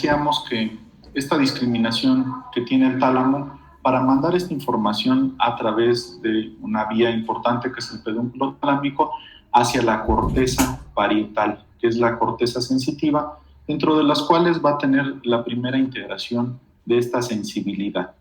decíamos que esta discriminación que tiene el tálamo para mandar esta información a través de una vía importante que es el pedúnculo talámico hacia la corteza parietal, que es la corteza sensitiva, dentro de las cuales va a tener la primera integración de esta sensibilidad.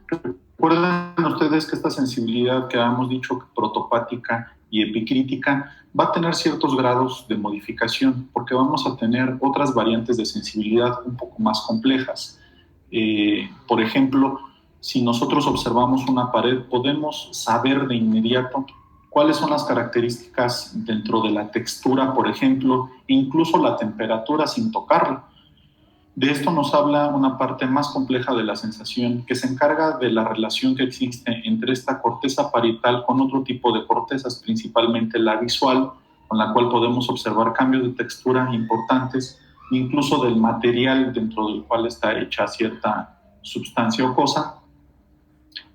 Recuerden ustedes que esta sensibilidad que habíamos dicho protopática y epicrítica va a tener ciertos grados de modificación porque vamos a tener otras variantes de sensibilidad un poco más complejas. Por ejemplo, si nosotros observamos una pared, podemos saber de inmediato cuáles son las características dentro de la textura, por ejemplo, e incluso la temperatura sin tocarla. De esto nos habla una parte más compleja de la sensación que se encarga de la relación que existe entre esta corteza parietal con otro tipo de cortezas, principalmente la visual, con la cual podemos observar cambios de textura importantes, incluso del material dentro del cual está hecha cierta sustancia o cosa.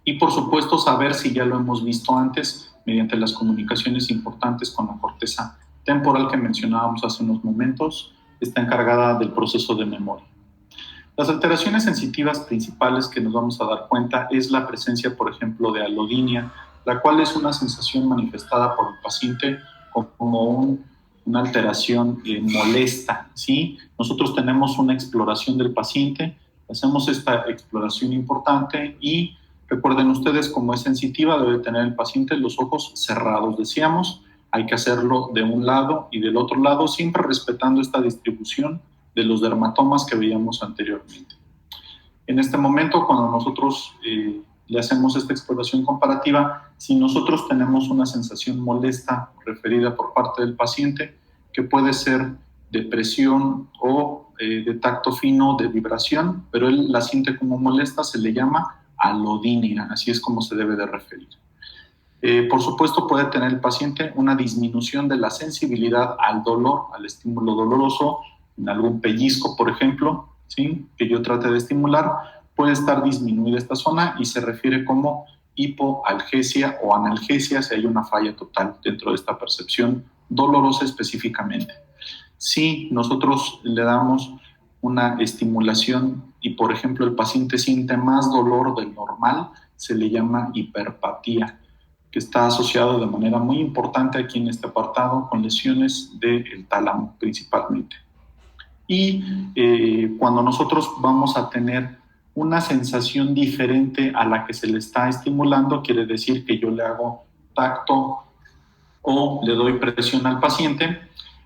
Y por supuesto saber si ya lo hemos visto antes mediante las comunicaciones importantes con la corteza temporal que mencionábamos hace unos momentos, está encargada del proceso de memoria. Las alteraciones sensitivas principales que nos vamos a dar cuenta es la presencia, por ejemplo, de alodinia, la cual es una sensación manifestada por el paciente como una alteración molesta, ¿sí? Nosotros tenemos una exploración del paciente, hacemos esta exploración importante y recuerden ustedes, como es sensitiva, debe tener el paciente los ojos cerrados, decíamos. Hay que hacerlo de un lado y del otro lado, siempre respetando esta distribución de los dermatomas que veíamos anteriormente. En este momento, cuando nosotros le hacemos esta exploración comparativa, si nosotros tenemos una sensación molesta referida por parte del paciente, que puede ser de presión o de tacto fino, de vibración, pero él la siente como molesta, se le llama alodinia, así es como se debe de referir. Por supuesto, puede tener el paciente una disminución de la sensibilidad al dolor, al estímulo doloroso, en algún pellizco, por ejemplo, ¿sí? Que yo trate de estimular, puede estar disminuida esta zona y se refiere como hipoalgesia o analgesia si hay una falla total dentro de esta percepción dolorosa específicamente. Si nosotros le damos una estimulación y, por ejemplo, el paciente siente más dolor del normal, se le llama hiperpatía, que está asociado de manera muy importante aquí en este apartado con lesiones del tálamo principalmente. Y cuando nosotros vamos a tener una sensación diferente a la que se le está estimulando, quiere decir que yo le hago tacto o le doy presión al paciente,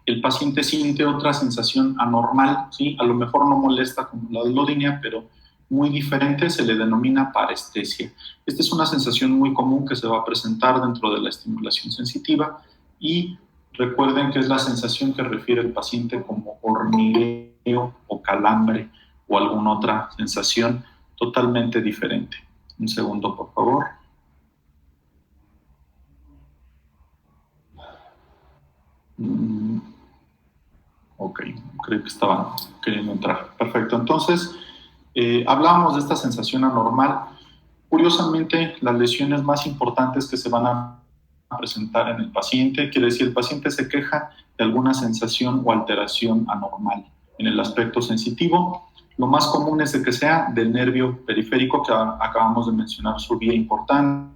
el paciente siente otra sensación anormal, ¿sí? A lo mejor no molesta como la alodinia, pero muy diferente, se le denomina parestesia. Esta es una sensación muy común que se va a presentar dentro de la estimulación sensitiva y recuerden que es la sensación que refiere el paciente como hormigueo o calambre o alguna otra sensación totalmente diferente. Un segundo, por favor. Ok, creo que estaba queriendo entrar. Perfecto, entonces hablábamos de esta sensación anormal. Curiosamente, las lesiones más importantes que se van a presentar en el paciente, quiere decir, el paciente se queja de alguna sensación o alteración anormal en el aspecto sensitivo. Lo más común es de que sea del nervio periférico, que acabamos de mencionar su vía importante.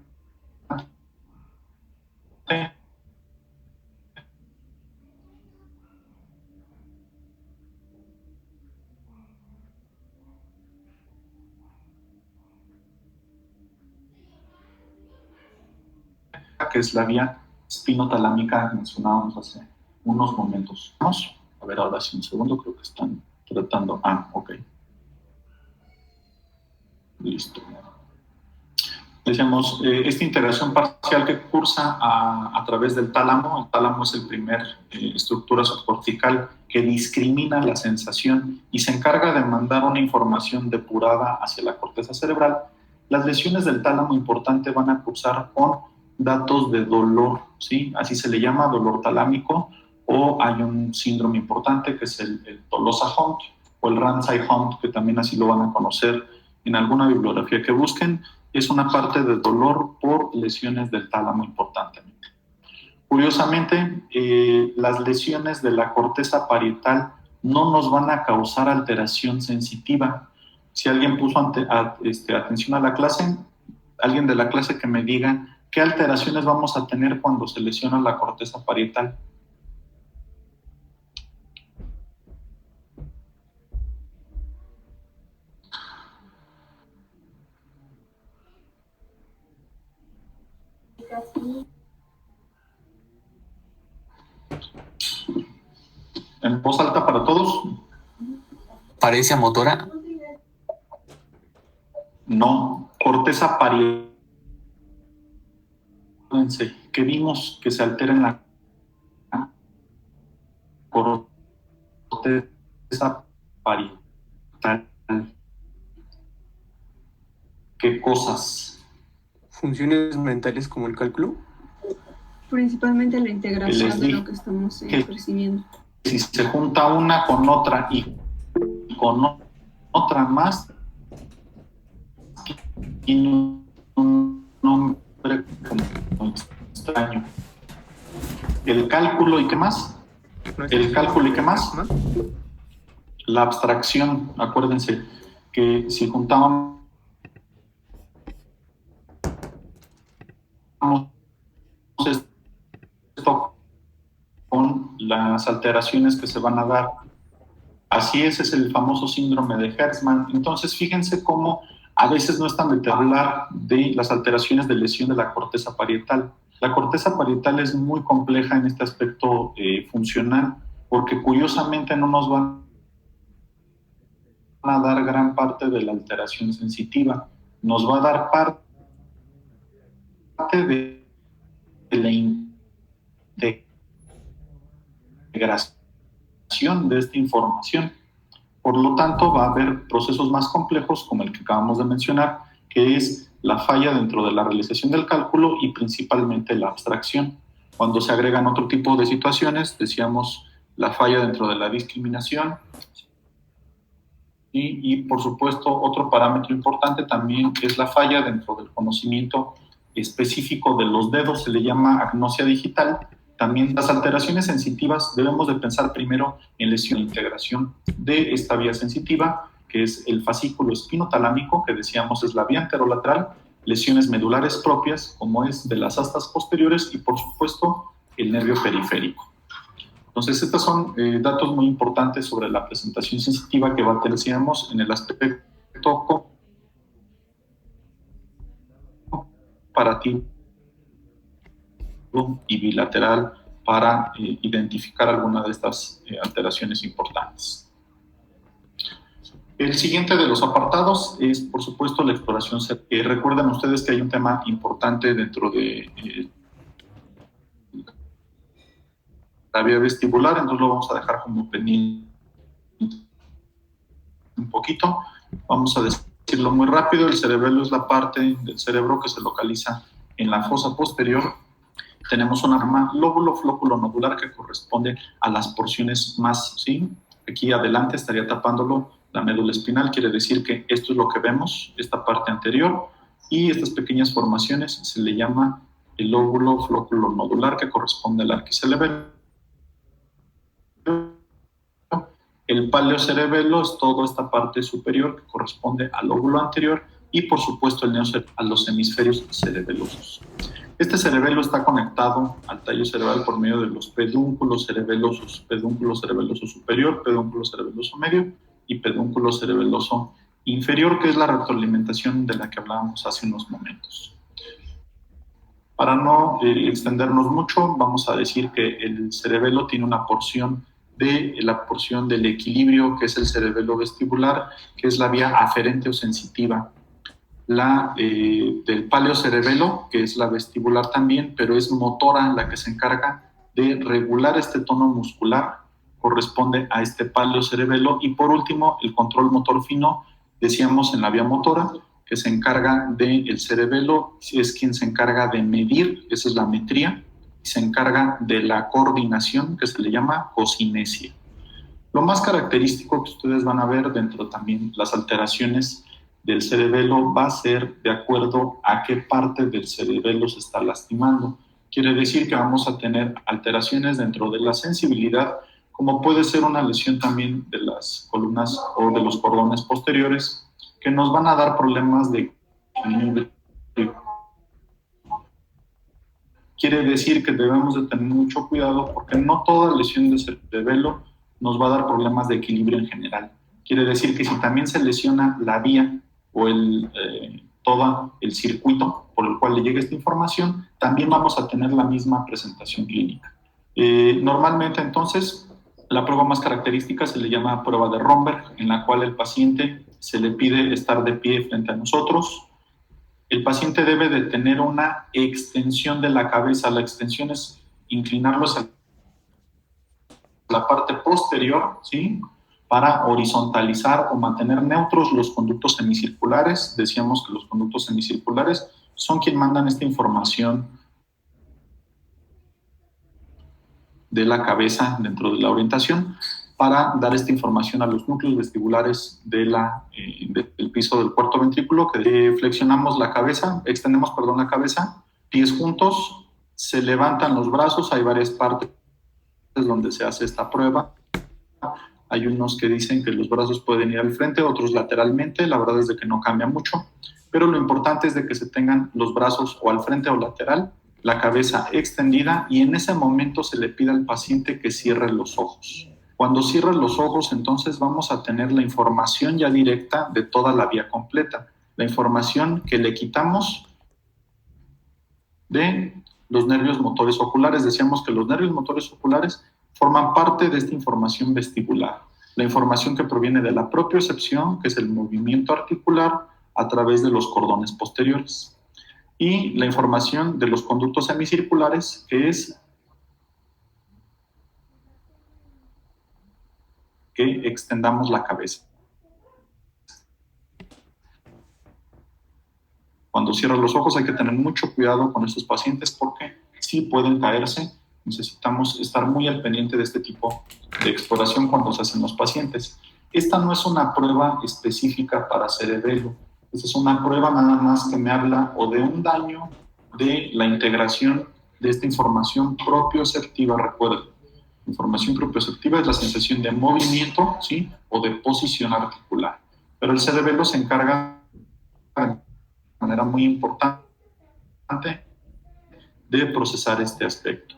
Que es la vía espinotalámica que mencionábamos hace unos momentos. Vamos a ver ahora sí, un segundo, creo que están tratando. Ok. Listo. Decíamos, esta integración parcial que cursa a través del tálamo. El tálamo es el primer estructura subcortical que discrimina la sensación y se encarga de mandar una información depurada hacia la corteza cerebral. Las lesiones del tálamo importante van a cursar con datos de dolor, ¿sí? Así se le llama, dolor talámico, o hay un síndrome importante que es el Tolosa-Hunt o el Ramsay-Hunt, que también así lo van a conocer en alguna bibliografía que busquen. Es una parte de dolor por lesiones del tálamo importantemente. Curiosamente, las lesiones de la corteza parietal no nos van a causar alteración sensitiva. Si alguien puso atención a la clase, alguien de la clase que me diga qué alteraciones vamos a tener cuando se lesiona la corteza parietal. En voz alta para todos. ¿Paresia motora? No, corteza parietal. ¿Qué vimos que se altera en la corteza parietal? ¿Qué cosas? ¿Funciones mentales como el cálculo? Principalmente la integración de lo que estamos percibiendo. Si se junta una con otra y con otra más, tiene un nombre como extraño. El cálculo y qué más. El cálculo y qué más. La abstracción. Acuérdense que si juntábamos esto con las alteraciones que se van a dar. Así es el famoso síndrome de Hertzmann. Entonces, fíjense cómo a veces no es tan de hablar de las alteraciones de lesión de la corteza parietal. La corteza parietal es muy compleja en este aspecto funcional, porque curiosamente no nos van a dar gran parte de la alteración sensitiva. Nos va a dar parte de la integración de esta información. Por lo tanto, va a haber procesos más complejos como el que acabamos de mencionar, que es la falla dentro de la realización del cálculo y principalmente la abstracción. Cuando se agregan otro tipo de situaciones, decíamos la falla dentro de la discriminación y por supuesto otro parámetro importante también es la falla dentro del conocimiento específico de los dedos, se le llama agnosia digital. También las alteraciones sensitivas debemos de pensar primero en lesión e integración de esta vía sensitiva, que es el fascículo espinotalámico, que decíamos es la vía anterolateral, lesiones medulares propias, como es de las astas posteriores, y por supuesto el nervio periférico. Entonces, estos son datos muy importantes sobre la presentación sensitiva que decíamos en el aspecto comparativo y bilateral para identificar alguna de estas alteraciones importantes. El siguiente de los apartados es, por supuesto, la exploración. Recuerden ustedes que hay un tema importante dentro de la vía vestibular, entonces lo vamos a dejar como pendiente un poquito. Vamos a decirlo muy rápido. El cerebelo es la parte del cerebro que se localiza en la fosa posterior. Tenemos una rama lóbulo flóculo nodular que corresponde a las porciones más, ¿sí? Aquí adelante estaría tapándolo la médula espinal, quiere decir que esto es lo que vemos, esta parte anterior, y estas pequeñas formaciones se le llama el lóbulo flóculo nodular que corresponde al arquicerebelo. El paleocerebelo es toda esta parte superior que corresponde al lóbulo anterior y por supuesto el neocerebelo a los hemisferios cerebelosos. Este cerebelo está conectado al tallo cerebral por medio de los pedúnculos cerebeloso superior, pedúnculo cerebeloso medio y pedúnculo cerebeloso inferior, que es la retroalimentación de la que hablábamos hace unos momentos. Para no extendernos mucho, vamos a decir que el cerebelo tiene una porción del equilibrio, que es el cerebelo vestibular, que es la vía aferente o sensitiva. La del paleocerebelo, que es la vestibular también, pero es motora la que se encarga de regular este tono muscular, corresponde a este paleocerebelo. Y por último, el control motor fino, decíamos en la vía motora, que se encarga del cerebelo, es quien se encarga de medir, esa es la metría, y se encarga de la coordinación, que se le llama cocinesia. Lo más característico que ustedes van a ver dentro también las alteraciones del cerebelo va a ser de acuerdo a qué parte del cerebelo se está lastimando. Quiere decir que vamos a tener alteraciones dentro de la sensibilidad como puede ser una lesión también de las columnas o de los cordones posteriores, que nos van a dar problemas de equilibrio. Quiere decir que debemos de tener mucho cuidado porque no toda lesión de cerebelo nos va a dar problemas de equilibrio en general. Quiere decir que si también se lesiona la vía o todo el circuito por el cual le llega esta información, también vamos a tener la misma presentación clínica. Normalmente, entonces, la prueba más característica se le llama prueba de Romberg, en la cual el paciente se le pide estar de pie frente a nosotros. El paciente debe de tener una extensión de la cabeza. La extensión es inclinarlos a la parte posterior, ¿sí?, para horizontalizar o mantener neutros los conductos semicirculares. Decíamos que los conductos semicirculares son quienes mandan esta información de la cabeza dentro de la orientación para dar esta información a los núcleos vestibulares del piso del cuarto ventrículo, que flexionamos la cabeza, extendemos, la cabeza, pies juntos, se levantan los brazos. Hay varias partes donde se hace esta prueba. Hay unos que dicen que los brazos pueden ir al frente, otros lateralmente. La verdad es de que no cambia mucho, pero lo importante es de que se tengan los brazos o al frente o lateral, la cabeza extendida, y en ese momento se le pide al paciente que cierre los ojos. Cuando cierre los ojos, entonces vamos a tener la información ya directa de toda la vía completa, la información que le quitamos de los nervios motores oculares. Decíamos que los nervios motores oculares forman parte de esta información vestibular, la información que proviene de la propiocepción, que es el movimiento articular a través de los cordones posteriores, y la información de los conductos semicirculares, que es que extendamos la cabeza. Cuando cierran los ojos hay que tener mucho cuidado con estos pacientes porque sí pueden caerse. Necesitamos estar muy al pendiente de este tipo de exploración cuando se hacen los pacientes. Esta no es una prueba específica para cerebelo. Esta es una prueba nada más que me habla o de un daño de la integración de esta información propioceptiva. Recuerden, información propioceptiva es la sensación de movimiento, ¿sí?, o de posición articular. Pero el cerebelo se encarga de manera muy importante de procesar este aspecto.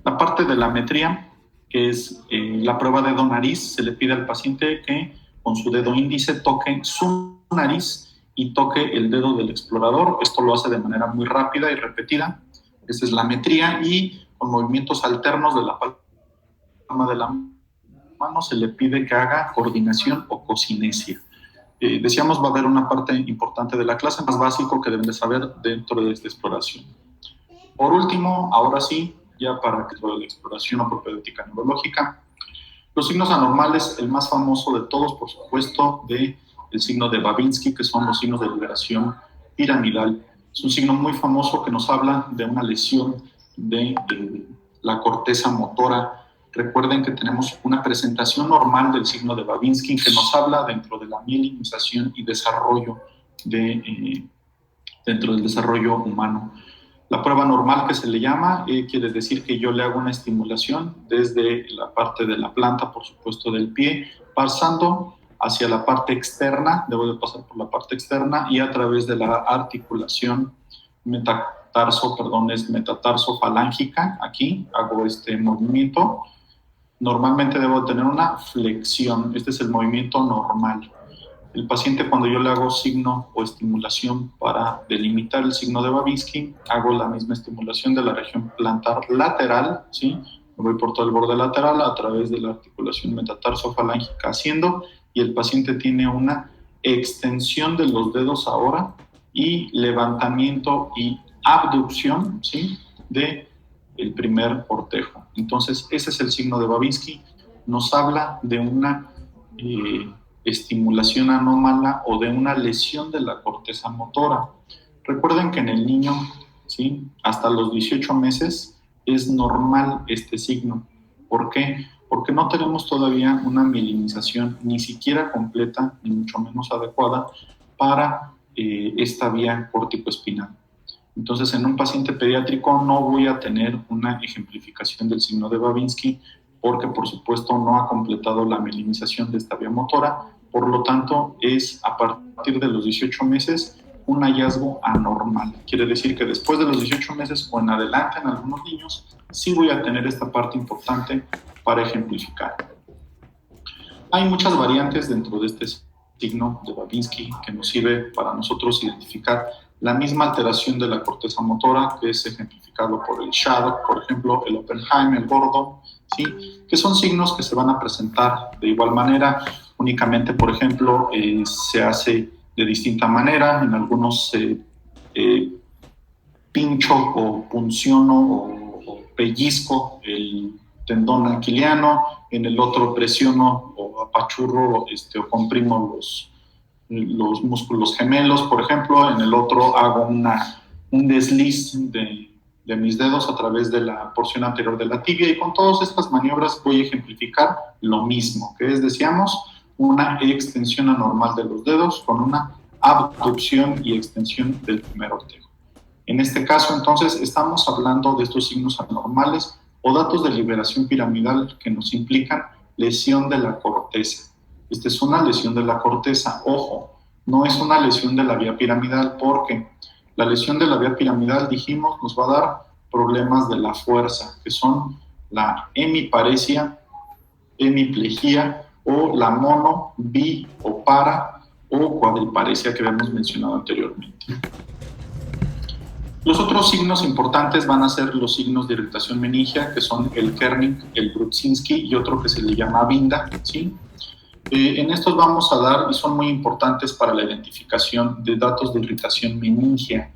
La parte de la metría, que es la prueba de dedo nariz, se le pide al paciente que con su dedo índice toque su nariz y toque el dedo del explorador. Esto lo hace de manera muy rápida y repetida. Esa es la metría, y con movimientos alternos de la palma de la mano se le pide que haga coordinación o cocinesia. Decíamos, va a haber una parte importante de la clase más básico que deben de saber dentro de esta exploración. Por último, ahora sí, ya para que lo de la exploración o propedéutica neurológica, los signos anormales, el más famoso de todos, por supuesto, el signo de Babinski, que son los signos de liberación piramidal. Es un signo muy famoso que nos habla de una lesión de la corteza motora. Recuerden que tenemos una presentación normal del signo de Babinski que nos habla dentro de la mielinización y desarrollo dentro del desarrollo humano. La prueba normal, que se le llama, quiere decir que yo le hago una estimulación desde la parte de la planta, por supuesto, del pie, pasando hacia la parte externa, debo de pasar por la parte externa, y a través de la articulación metatarso-falángica, aquí hago este movimiento. Normalmente debo tener una flexión. Este es el movimiento normal. El paciente, cuando yo le hago signo o estimulación para delimitar el signo de Babinski, hago la misma estimulación de la región plantar lateral, ¿sí? Me voy por todo el borde lateral a través de la articulación metatarso-falángica haciendo, y el paciente tiene una extensión de los dedos ahora y levantamiento y abducción, ¿sí?, de el primer cortejo. Entonces, ese es el signo de Babinski. Nos habla de una estimulación anómala o de una lesión de la corteza motora. Recuerden que en el niño, ¿sí?, hasta los 18 meses es normal este signo. ¿Por qué? Porque no tenemos todavía una mielinización ni siquiera completa, ni mucho menos adecuada para esta vía corticoespinal. Entonces, en un paciente pediátrico no voy a tener una ejemplificación del signo de Babinski porque, por supuesto, no ha completado la mielinización de esta vía motora. Por lo tanto, es a partir de los 18 meses un hallazgo anormal. Quiere decir que después de los 18 meses o en adelante en algunos niños, sí voy a tener esta parte importante para ejemplificar. Hay muchas variantes dentro de este signo de Babinski que nos sirve para nosotros identificar la misma alteración de la corteza motora, que es ejemplificado por el Shadow, por ejemplo, el Oppenheim, el Gordon, ¿sí? Que son signos que se van a presentar de igual manera, únicamente, por ejemplo, se hace de distinta manera, en algunos pincho o punciono o pellizco el tendón anquiliano, en el otro presiono o apachurro o comprimo los músculos gemelos, por ejemplo, en el otro hago un desliz de mis dedos a través de la porción anterior de la tibia, y con todas estas maniobras voy a ejemplificar lo mismo, que es, decíamos, una extensión anormal de los dedos con una abducción y extensión del primer ortego. En este caso, entonces, estamos hablando de estos signos anormales o datos de liberación piramidal que nos implican lesión de la corteza. Esta es una lesión de la corteza. Ojo, no es una lesión de la vía piramidal, porque la lesión de la vía piramidal, dijimos, nos va a dar problemas de la fuerza, que son la hemiparesia, hemiplegia o la mono, bi o para o cuadriparesia que habíamos mencionado anteriormente. Los otros signos importantes van a ser los signos de irritación meningia, que son el Kernig, el Brudzinski y otro que se le llama Binda, ¿sí? En estos vamos a dar, y son muy importantes para la identificación de datos de irritación meningia.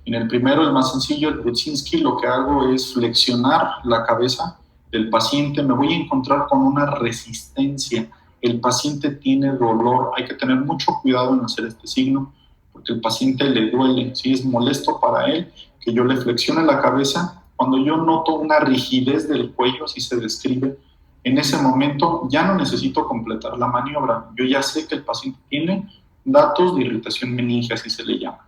En el primero, el más sencillo, el Brudzinski, lo que hago es flexionar la cabeza del paciente. Me voy a encontrar con una resistencia. El paciente tiene dolor. Hay que tener mucho cuidado en hacer este signo, porque el paciente le duele, ¿sí? Es molesto para él que yo le flexione la cabeza. Cuando yo noto una rigidez del cuello, así se describe, en ese momento ya no necesito completar la maniobra. Yo ya sé que el paciente tiene datos de irritación meningia, así se le llama.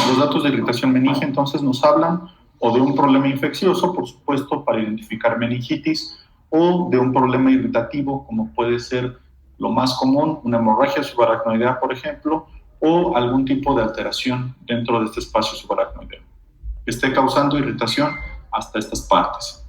Los datos de irritación meningia entonces nos hablan o de un problema infeccioso, por supuesto, para identificar meningitis, o de un problema irritativo, como puede ser lo más común, una hemorragia subaracnoidea, por ejemplo, o algún tipo de alteración dentro de este espacio subaracnoideo que esté causando irritación hasta estas partes.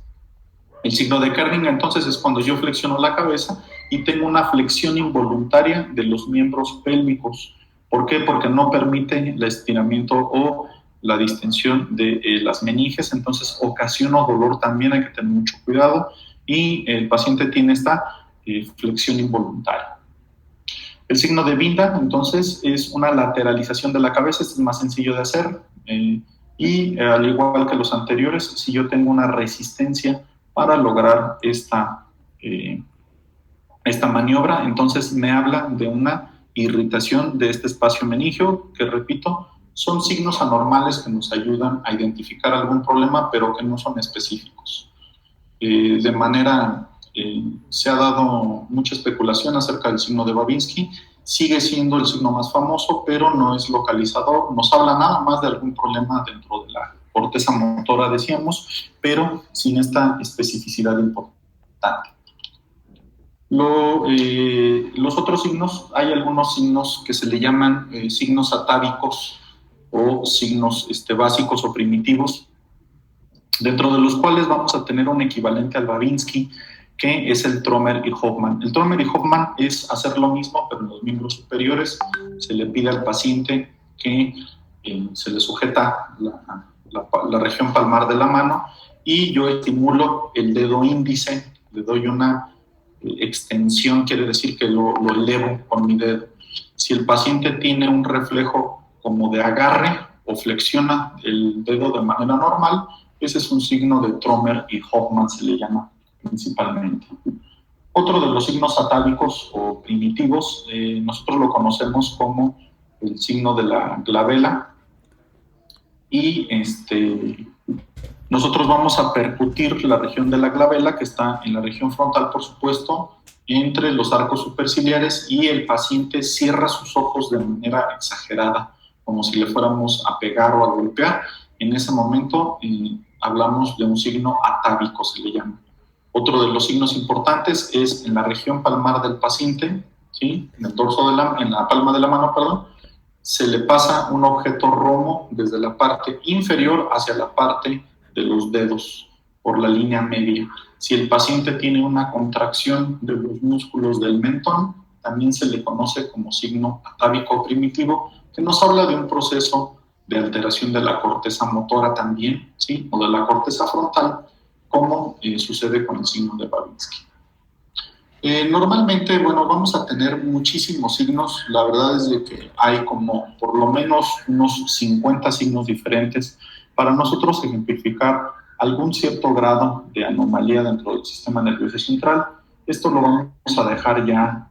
El signo de Kernig, entonces, es cuando yo flexiono la cabeza y tengo una flexión involuntaria de los miembros pélvicos. ¿Por qué? Porque no permite el estiramiento o la distensión de las meninges, entonces ocasiona dolor también, hay que tener mucho cuidado, y el paciente tiene esta flexión involuntaria. El signo de Binda, entonces, es una lateralización de la cabeza. Este es más sencillo de hacer, y al igual que los anteriores, si yo tengo una resistencia para lograr esta maniobra, entonces me habla de una irritación de este espacio meningio, que, repito, son signos anormales que nos ayudan a identificar algún problema, pero que no son específicos. Se ha dado mucha especulación acerca del signo de Babinski. Sigue siendo el signo más famoso, pero no es localizador. Nos habla nada más de algún problema dentro de la corteza motora, decíamos, pero sin esta especificidad importante. Los otros signos, hay algunos signos que se le llaman signos atávicos o signos básicos o primitivos, dentro de los cuales vamos a tener un equivalente al Babinski, que es el Trömer y Hoffmann. El Trömer y Hoffmann es hacer lo mismo, pero en los miembros superiores. Se le pide al paciente que se le sujeta la región palmar de la mano, y yo estimulo el dedo índice, le doy una extensión, quiere decir que lo elevo con mi dedo. Si el paciente tiene un reflejo como de agarre o flexiona el dedo de manera normal, ese es un signo de Trömer y Hoffmann, se le llama principalmente. Otro de los signos atávicos o primitivos, nosotros lo conocemos como el signo de la glabela, y nosotros vamos a percutir la región de la glabela, que está en la región frontal, por supuesto, entre los arcos superciliares, y el paciente cierra sus ojos de manera exagerada, como si le fuéramos a pegar o a golpear. en ese momento hablamos de un signo atávico, se le llama. Otro de los signos importantes es en la región palmar del paciente, ¿sí? En el dorso en la palma de la mano, perdón, se le pasa un objeto romo desde la parte inferior hacia la parte de los dedos, por la línea media. Si el paciente tiene una contracción de los músculos del mentón, también se le conoce como signo atávico primitivo, que nos habla de un proceso de alteración de la corteza motora también, ¿sí? O de la corteza frontal, como sucede con el signo de Babinski. Normalmente, bueno, vamos a tener muchísimos signos. La verdad es de que hay como por lo menos unos 50 signos diferentes para nosotros ejemplificar algún cierto grado de anomalía dentro del sistema nervioso central. Esto lo vamos a dejar ya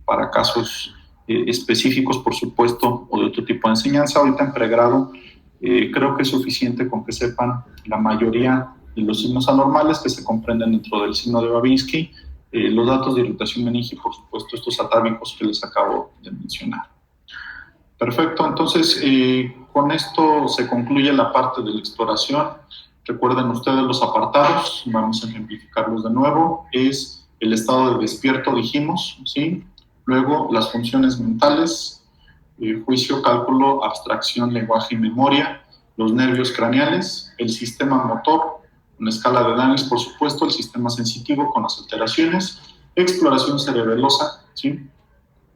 para casos específicos, por supuesto, o de otro tipo de enseñanza. Ahorita en pregrado creo que es suficiente con que sepan la mayoría de los signos anormales que se comprenden dentro del signo de Babinski, los datos de irritación meninge y, por supuesto, estos atávicos que les acabo de mencionar. Perfecto, entonces con esto se concluye la parte de la exploración. Recuerden ustedes los apartados, vamos a ejemplificarlos de nuevo. Es el estado de despierto, dijimos, ¿sí? Luego las funciones mentales, juicio, cálculo, abstracción, lenguaje y memoria, los nervios craneales, el sistema motor, una escala de Daniels, por supuesto, el sistema sensitivo con las alteraciones, exploración cerebelosa, ¿sí?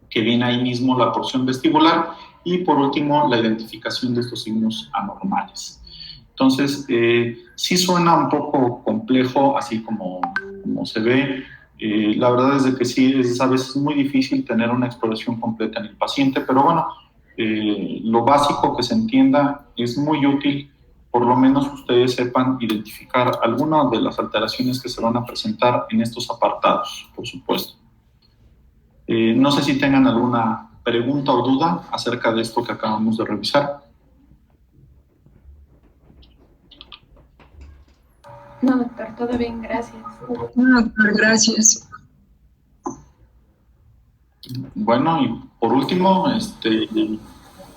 Que viene ahí mismo la porción vestibular, y por último la identificación de estos signos anormales. Entonces, sí suena un poco complejo, así como se ve. La verdad es de que sí, a veces es muy difícil tener una exploración completa en el paciente, pero bueno, lo básico que se entienda es muy útil. Por lo menos ustedes sepan identificar algunas de las alteraciones que se van a presentar en estos apartados, por supuesto. No sé si tengan alguna pregunta o duda acerca de esto que acabamos de revisar. No, doctor, todo bien, gracias. No, doctor, gracias. Bueno, y por último,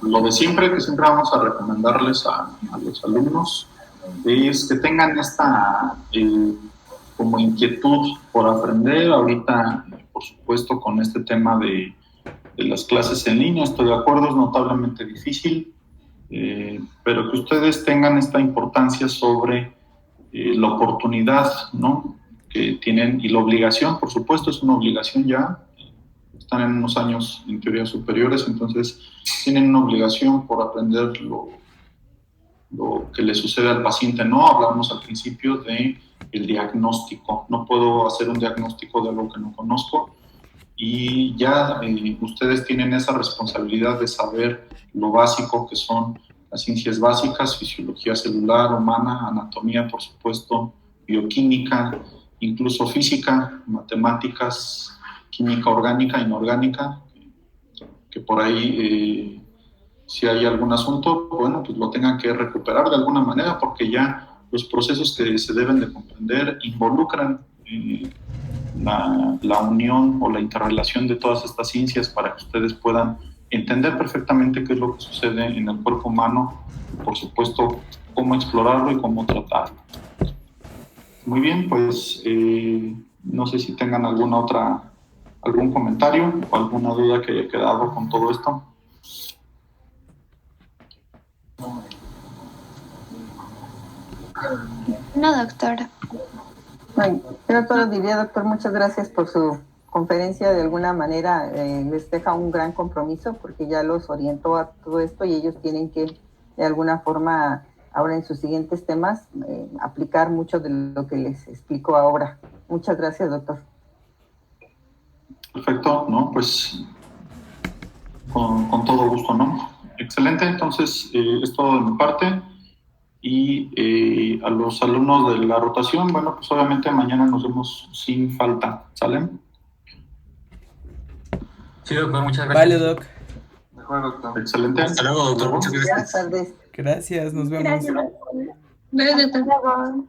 lo de siempre, que siempre vamos a recomendarles a los alumnos, es que tengan esta como inquietud por aprender. Ahorita, por supuesto, con este tema de las clases en línea, estoy de acuerdo, es notablemente difícil, pero que ustedes tengan esta importancia sobre la oportunidad, ¿no?, que tienen, y la obligación, por supuesto, es una obligación ya. Están en unos años en teoría superiores, entonces tienen una obligación por aprender lo que le sucede al paciente. No hablamos al principio de el diagnóstico. No puedo hacer un diagnóstico de algo que no conozco, y ya ustedes tienen esa responsabilidad de saber lo básico que son las ciencias básicas, fisiología celular, humana, anatomía, por supuesto, bioquímica, incluso física, matemáticas, química orgánica, inorgánica, que por ahí, si hay algún asunto, bueno, pues lo tengan que recuperar de alguna manera, porque ya los procesos que se deben de comprender involucran la unión o la interrelación de todas estas ciencias para que ustedes puedan entender perfectamente qué es lo que sucede en el cuerpo humano, por supuesto, cómo explorarlo y cómo tratarlo. Muy bien, pues no sé si tengan algún comentario o alguna duda que haya quedado con todo esto. No, doctora. Yo solo diría, doctor, muchas gracias por su conferencia. De alguna manera les deja un gran compromiso, porque ya los orientó a todo esto y ellos tienen que, de alguna forma, ahora en sus siguientes temas, aplicar mucho de lo que les explico ahora. Muchas gracias, doctor. Perfecto, ¿no? Pues con todo gusto, ¿no? Excelente, entonces es todo de mi parte. Y a los alumnos de la rotación, bueno, pues obviamente mañana nos vemos sin falta, ¿salen? Sí, doctor, muchas gracias. Vale, doc. Mejor, doctor. Excelente. Hasta luego, doctor. Muchas gracias. Buenas tardes. Gracias, nos vemos. Gracias, doctor. Gracias, doctor. Hasta luego.